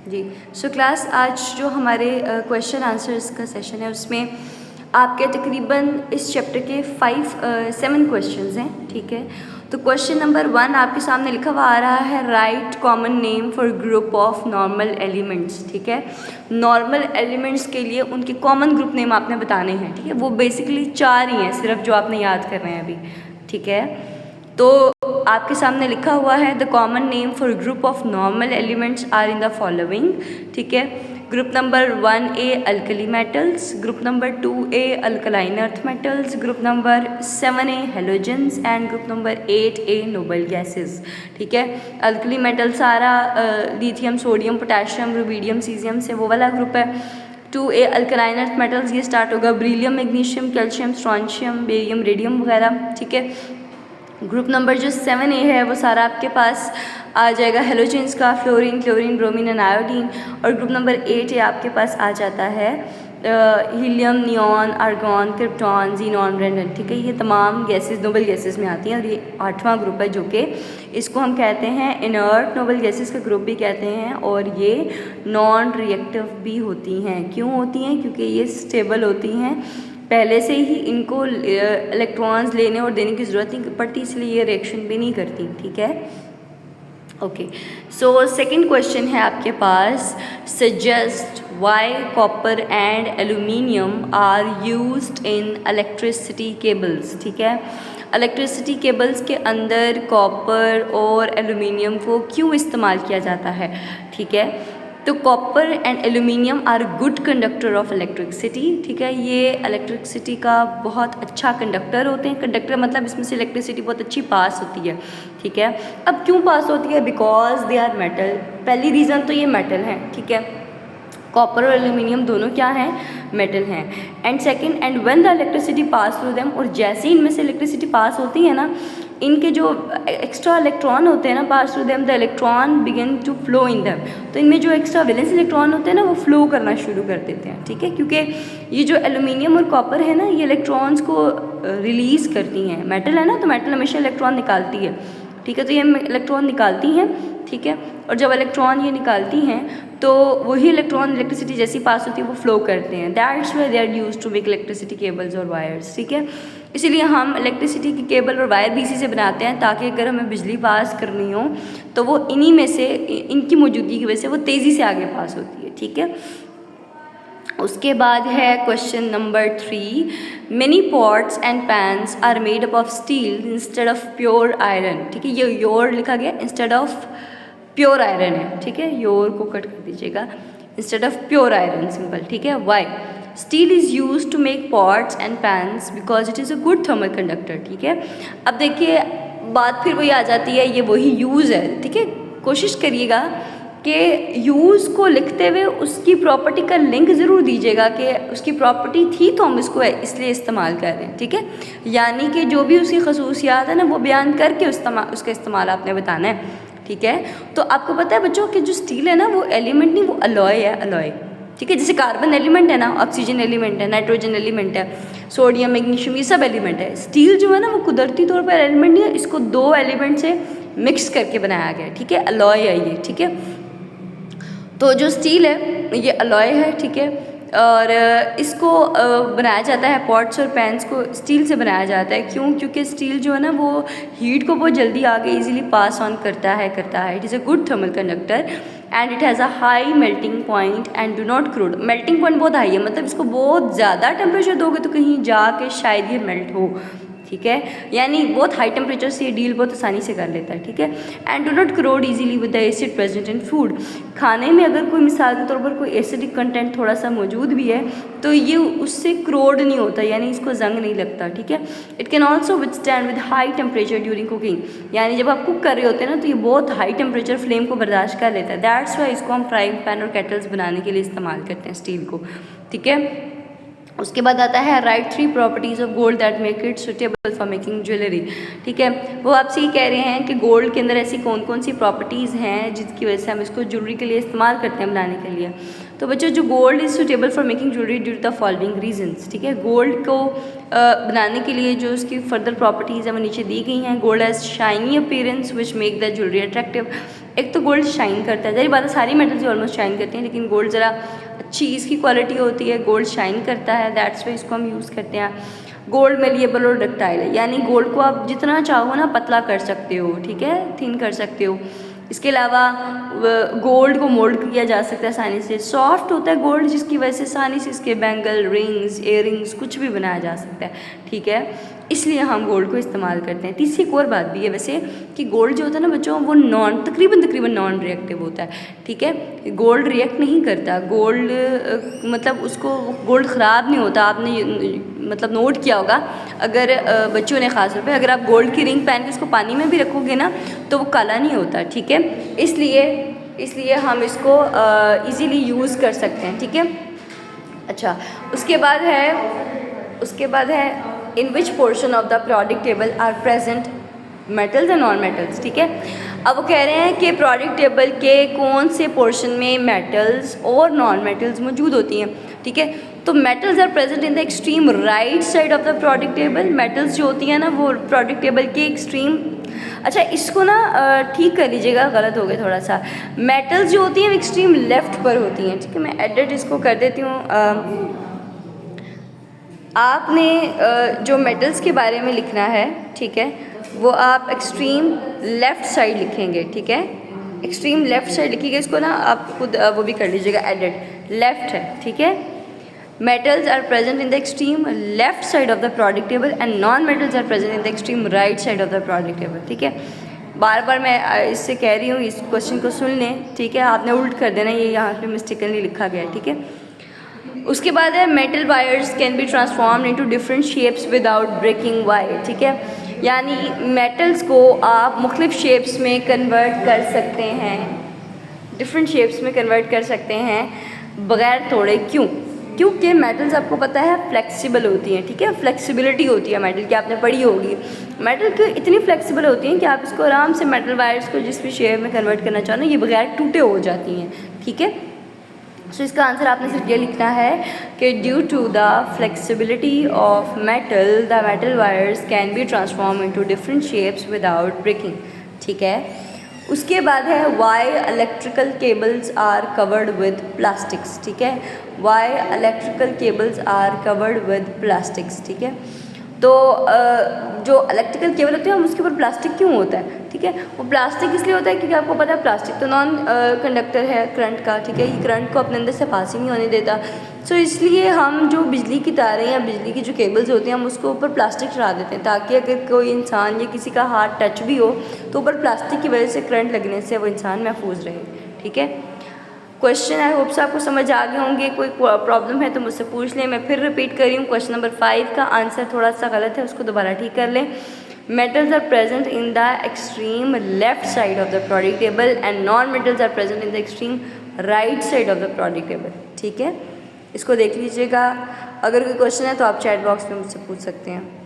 जी। So class, आज जो हमारे क्वेश्चन आंसर्स का सेशन है उसमें आपके तकरीबन इस चैप्टर के 7 क्वेश्चंस हैं, ठीक है। तो क्वेश्चन नंबर 1 आपके सामने लिखा हुआ आ रहा है, right common name for group of normal elements, ठीक है। नॉर्मल एलिमेंट्स के लिए उनके कॉमन ग्रुप नेम आपने बताने हैं, ठीक है। वो बेसिकली 4 ही हैं सिर्फ जो आपने याद कर रहे हैं अभी, ठीक है। तो आपके सामने लिखा हुआ है the common name for group of normal elements are in the following, ठीक है। Group number 1A alkali metals, group number 2A alkaline earth metals, group number 7A halogens and group number 8A noble gases, ठीक है। Alkali metal सारा lithium, sodium, potassium, rubidium, caesium से वो वाला ग्रुप है। 2A अल्कलाइन अर्थ मेटल्स, ये start होगा beryllium, magnesium, calcium, strontium, barium, radium वगैरह, ठीक है। ग्रुप नंबर जो 7A है वो सारा आपके पास आ जाएगा हेलोजेंस का, fluorine, chlorine, bromine and iodine. और ग्रुप नंबर 8A आपके पास आ जाता है helium, neon, argon, krypton, xenon, radon, ठीक है। ये तमाम गैसेस नोबल गैसेस में आती हैं और ये 8वां ग्रुप है जो कि इसको हम कहते हैं इनर्ट नोबल गैसेस का ग्रुप भी कहते हैं। और ये नॉन रिएक्टिव भी होती हैं। क्यों होती हैं? क्योंकि ये स्टेबल होती हैं, पहले से ही इनको इलेक्ट्रॉन्स लेने और देने की ज़रूरत नहीं पड़ती, इसलिए ये रिएक्शन भी नहीं करती, ठीक है। ओके, सो सेकंड क्वेश्चन है आपके पास, suggest why copper and aluminium are used in electricity cables, ठीक है। इलेक्ट्रिसिटी केबल्स के अंदर कॉपर और एल्यूमिनियम को क्यों इस्तेमाल किया जाता है, ठीक है। तो copper and aluminium are good conductor of electricity, ठीक है। ये इलेक्ट्रिसिटी का बहुत अच्छा कंडक्टर होते हैं। कंडक्टर मतलब इसमें से इलेक्ट्रिसिटी बहुत अच्छी पास होती है, ठीक है। अब क्यों पास होती है? Because they are metal. पहली रीज़न तो ये मेटल है, ठीक है। कॉपर और एल्यूमिनियम दोनों क्या हैं? मेटल हैं। And second, and when the electricity pass through them, और जैसे ही इनमें से इलेक्ट्रिसिटी पास होती है ना, इनके जो एक्स्ट्रा इलेक्ट्रॉन होते हैं ना, pass through them the electron begin to flow in them. तो इनमें जो एक्स्ट्रा वैलेंस इलेक्ट्रॉन होते हैं ना, वो फ्लो करना शुरू कर देते हैं, ठीक है। क्योंकि ये जो एल्यूमिनियम और कॉपर है ना, ये इलेक्ट्रॉन्स को रिलीज़ करती हैं। मेटल है ना, तो मेटल हमेशा इलेक्ट्रॉन निकालती है, ठीक है। तो ये इलेक्ट्रॉन निकालती हैं, ठीक है। और जब इलेक्ट्रॉन ये निकालती हैं तो वही इलेक्ट्रॉन इलेक्ट्रिसिटी जैसी पास होती है वो फ्लो करते हैं। That's why they are used to make electricity cables और वायर्स, ठीक है। इसीलिए हम इलेक्ट्रिसिटी की केबल और वायर भी इसी से बनाते हैं, ताकि अगर हमें बिजली पास करनी हो तो वो इन्हीं में से, इनकी मौजूदगी की वजह से वो तेज़ी से आगे पास होती है, ठीक है। उसके बाद है question number 3, many pots and pans are made up of steel instead of pure iron, ठीक है। ये योर लिखा गया इंस्टेड ऑफ प्योर आयरन है, ठीक है। योर को कट कर दीजिएगा, instead of pure iron, simple, ठीक है। Why steel is use to make pots and pans because it is a good thermal conductor, ठीक है। अब देखिए बात फिर वही आ जाती है, ये वही यूज़ है, ठीक है। कोशिश करिएगा कि यूज़ को लिखते हुए उसकी प्रॉपर्टी का लिंक ज़रूर दीजिएगा कि उसकी प्रॉपर्टी थी तो हम इसको इसलिए इस्तेमाल कर रहे हैं, ठीक है। यानी कि जो भी उसकी खसूसियात है ना, वो बयान करके उसका इस्तेमाल आपने बताना है, ठीक है। तो आपको पता है बच्चों कि जो स्टील है ना, वो एलिमेंट नहीं, वो अलॉय है, अलॉय, ठीक है। जैसे कार्बन एलिमेंट है ना, ऑक्सीजन एलिमेंट है, नाइट्रोजन एलिमेंट है, सोडियम, मैग्नीशियम, ये सब एलिमेंट है। स्टील जो है ना, वो कुदरती तौर पर एलिमेंट नहीं है, इसको 2 एलिमेंट से मिक्स करके बनाया गया है, ठीक है। अलॉय है ये, ठीक है। तो जो स्टील है ये अलॉय है, ठीक है। और इसको बनाया जाता है, पॉट्स और पैन्स को स्टील से बनाया जाता है। क्यों? क्योंकि स्टील जो है ना, वो हीट को बहुत जल्दी आगे इजीली पास ऑन करता है। It is a good thermal conductor and it has a high melting point and do not crude. Melting point बहुत हाई है, मतलब इसको बहुत ज़्यादा टेम्परेचर दोगे तो कहीं जाके शायद ये मेल्ट हो, ठीक है। यानी बहुत हाई टेम्परेचर से ये डील बहुत आसानी से कर लेता है, ठीक है। And do not crore easily with the acid present in food. खाने में अगर कोई मिसाल के तौर पर कोई एसिडिक कंटेंट थोड़ा सा मौजूद भी है तो ये उससे क्रोड नहीं होता, यानी इसको जंग नहीं लगता, ठीक है। It can also withstand with high temperature during cooking, यानी जब आप कुक कर रहे होते हैं ना तो ये बहुत हाई टेम्परेचर फ्लेम को बर्दाश्त कर लेता है। दैट्स वाई इसको हम फ्राइंग पैन और केटल्स बनाने के लिए इस्तेमाल करते हैं स्टील को, ठीक है। उसके बाद आता है right 3 properties of gold that make it suitable for making jewellery, ठीक है। वो आपसे ये कह रहे हैं कि गोल्ड के अंदर ऐसी कौन कौन सी प्रॉपर्टीज़ हैं जिसकी वजह से हम इसको ज्वेलरी के लिए इस्तेमाल करते हैं बनाने के लिए। तो बच्चों, जो gold is suitable for making jewellery due to the following reasons, ठीक है। गोल्ड को बनाने के लिए जो उसकी फर्दर प्रॉपर्टीज़ हैं वो नीचे दी गई हैं। Gold has shiny appearance which make the jewellery attractive. एक तो गोल्ड शाइन करता है, जरी बात है सारी मेटल्स ऑलमोस्ट शाइन करती हैं, लेकिन गोल्ड ज़रा अच्छी इसकी क्वालिटी होती है, गोल्ड शाइन करता है, दैट्स वाई इसको हम यूज़ करते हैं। गोल्ड मेलिएबल और डक्टाइल है, यानी गोल्ड को आप जितना चाहो ना पतला कर सकते हो, ठीक है, थिन कर सकते हो। इसके अलावा गोल्ड को मोल्ड किया जा सकता है आसानी से, सॉफ्ट होता है गोल्ड, जिसकी वजह से आसानी से इसके बैंगल, रिंग्स, इयररिंग्स कुछ भी बनाया जा सकता है, ठीक है, इसलिए हम गोल्ड को इस्तेमाल करते हैं। तीसरी एक और बात भी है वैसे कि गोल्ड जो होता है ना बच्चों, वो तकरीबन नॉन रिएक्टिव होता है, ठीक है, गोल्ड रिएक्ट नहीं करता, गोल्ड मतलब उसको गोल्ड ख़राब नहीं होता। आपने मतलब नोट किया होगा, अगर बच्चों ने ख़ास तौर पे अगर आप गोल्ड की रिंग पहन के उसको पानी में भी रखोगे ना तो वो काला नहीं होता, ठीक है, इसलिए हम इसको इजीली यूज़ कर सकते हैं, ठीक है। अच्छा, उसके बाद है in which portion of the predict table are present metals and non metals, ठीक है। अब वो कह रहे हैं कि प्रोडिक्ट टेबल के कौन से पोर्शन में मेटल्स और नॉन मेटल्स मौजूद होती हैं, ठीक है। तो metals are present in the extreme right side of the predict table, metals जो होती हैं ना वो प्रोडिक्ट टेबल के एक्सट्रीम, अच्छा इसको ना ठीक कर लीजिएगा, गलत हो गया थोड़ा सा, मेटल्स जो होती हैं एक्सट्रीम लेफ़्ट पर होती हैं, ठीक है। मैं एडिट इसको कर देती हूँ। आपने जो मेटल्स के बारे में लिखना है, ठीक है, वो आप एक्सट्रीम लेफ़्ट साइड लिखेंगे, ठीक है, एक्सट्रीम लेफ़्ट साइड लिखिएगा, इसको ना आप खुद वो भी कर लीजिएगा एडिट, लेफ़्ट है, ठीक है। Metals are present in the extreme left side of the predict table and non metals are present in the extreme right side of the predict table, ठीक है। बार बार मैं इससे कह रही हूँ, इस क्वेश्चन को सुन लें, ठीक है, आपने उल्ट कर देना, ये यहाँ पे मिस्टेकनली लिखा गया है, ठीक है। उसके बाद है metal wires can be transform into different shapes without breaking wire, ठीक है, यानी मेटल्स को आप मुख्तलिफ शेप्स में कन्वर्ट कर सकते हैं, डिफरेंट शेप्स में कन्वर्ट कर सकते हैं बग़ैर तोड़े। क्योंकि मेटल्स आपको पता है फ्लेक्सिबल होती हैं, ठीक है, फ्लेक्सिबिलिटी होती है मेटल की, आपने पढ़ी होगी, मेटल की इतनी फ्लेक्सिबल होती हैं कि आप इसको आराम से मेटल वायर्स को जिस भी शेप में कन्वर्ट करना चाहो ना, ये बग़ैर टूटे हो जाती हैं, ठीक है। सो इसका आंसर आपने सिर्फ ये लिखना है कि due to the flexibility of metal the metal wires can be transform into different shapes without breaking, ठीक है। उसके बाद है why electrical cables are covered with plastics, ठीक है, why electrical cables are covered with plastics, ठीक है। तो जो इलेक्ट्रिकल केबल होते हैं हम उसके ऊपर प्लास्टिक क्यों होता है, ठीक है, वो प्लास्टिक इसलिए होता है क्योंकि आपको पता है प्लास्टिक तो नॉन कंडक्टर है करंट का, ठीक है, ये करंट को अपने अंदर से पास ही नहीं होने देता। सो इसलिए हम जो बिजली की तारें या बिजली की जो केबल्स होती हैं हम उसको ऊपर प्लास्टिक चढ़ा देते हैं, ताकि अगर कोई इंसान या किसी का हाथ टच भी हो तो ऊपर प्लास्टिक की वजह से करंट लगने से वो इंसान महफूज रहे, ठीक है। क्वेश्चन आई होप से आपको समझ आ गए होंगे, कोई प्रॉब्लम है तो मुझसे पूछ लें। मैं फिर रिपीट कर रही हूँ, क्वेश्चन नंबर 5 का आंसर थोड़ा सा गलत है, उसको दोबारा ठीक कर लें। Metals are present in the extreme left side of the predict table and non metals are present in the extreme right side of the predict table, ठीक है। इसको देख लीजिएगा, अगर कोई क्वेश्चन है तो आप चैट बॉक्स में मुझसे पूछ सकते हैं।